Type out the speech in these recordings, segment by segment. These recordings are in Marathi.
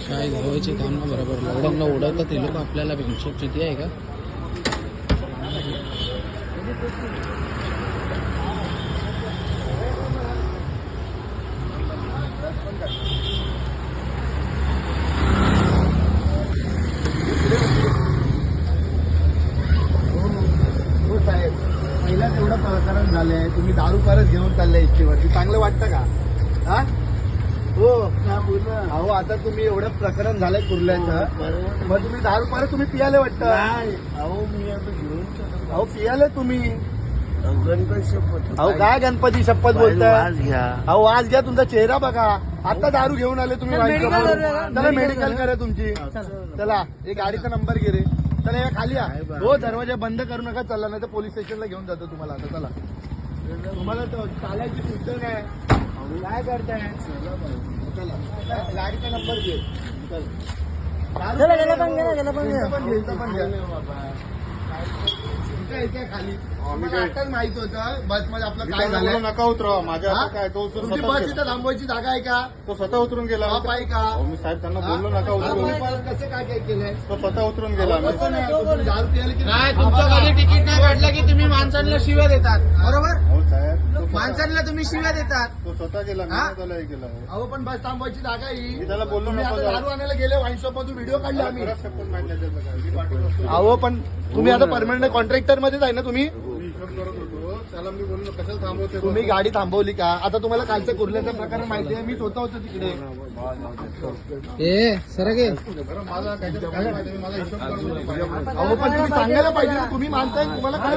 काय घ्यायचे काम ना बरोबर लवडांना उडवतात ते लोक आपल्याला हिशोब किती आहे का पहिलाच एवढं प्रकरण झालंय तुम्ही दारू परत घेऊन चाललाय इच्छेवरती चांगलं वाटतं का हा हो अहो आता तुम्ही एवढं प्रकरण झालंय कुर्ल्याचं मग तुम्ही दारू परत तुम्ही पियाले वाटतं अहो मी आता घेऊन अहो पियाले तुम्ही गणपती शपथ अहो काय गणपती शपथ बोलताय आज घ्या अहो आज घ्या तुमचा चेहरा बघा आता दारू घेऊन आले तुम्ही चला मेडिकल करा तुमची चला हे गाडीचा नंबर घे रे चला या खाली या हो दरवाजा बंद करू नका चला नाही तर पोलीस स्टेशनला घेऊन जातो तुम्हाला आता चला तुम्हाला चालायची शुद्ध काय काय करताय चला गाडीचा नंबर घे खाली आताच माहित होतं बस मध्ये आपलं काय झालं नका उतरवा माझ्या काय तो उतरून तुमची बस इथं थांबवायची जागा आहे का तो स्वतः उतरून गेला बाप आहे का मी साहेब त्यांना बोललो नका उतरून कसं काय काय केलंय तो स्वतः उतरून गेला दारू पियाले की नाही तुमचं कधी तिकीट नाही काढलं की तुम्ही माणसांना शिव्या देतात बरोबर हो साहेब माणसांना तुम्ही शिव्या देतात तो स्वतः गेला मी नाही त्याला हे केलं अहो पण बस थांबवायची जागा मी ही त्याला बोललो तुम्ही आता नको दारू आणायला गेले वाईन शॉप मधून व्हिडिओ काढले आम्ही खरंच शपथ माहिती नाही त्याचं काय. मी पाठवलं असतं. अहो पण तुम्ही आता परमनंट कॉन्ट्रॅक्टर मध्येच आहे ना तुम्ही मी हिशोब करत होतो त्याला मी बोललो कशाला थांबवते तुम्ही गाडी थांबवली का आता तुम्हाला कालचं कुर्ल्याचं प्रकरण माहिती आहे मी स्वतः होतो तिकडे ए सर गे बरं माझा काहीतरी काय माहिती नाही, माझा हिशोब करत होतो. अहो पण तुम्ही सांगायला पाहिजे ना तुम्ही मानताय तुम्हाला काय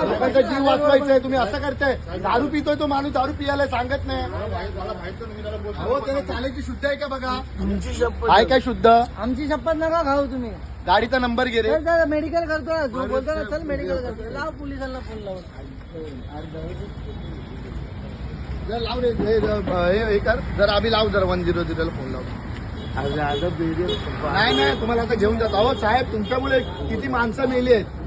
लोकांचा जीव वाचवायचा आहे तुम्ही असं करताय दारू पितोय तो माणूस दारू पियाला सांगत नाही मला माहित नाही मी त्याला बोलतो अहो त्याला चालायची शुद्ध आहे का बघा तुमची शपथ आहे काय शुद्ध आमची शपथ नका खाऊ तुम्ही गाडीचा नंबर घे रे मेडिकल करतो ना जो बोलतो ना चल मेडिकल करतो लाव पोलिसांना फोन लावून जर लाव रे हे कर जर आम्ही लाव जर 100 ला फोन लाव आज आता बेरीज नाही तुम्हाला आता घेऊन जातो अहो साहेब तुमच्यामुळे किती माणसं मेली आहेत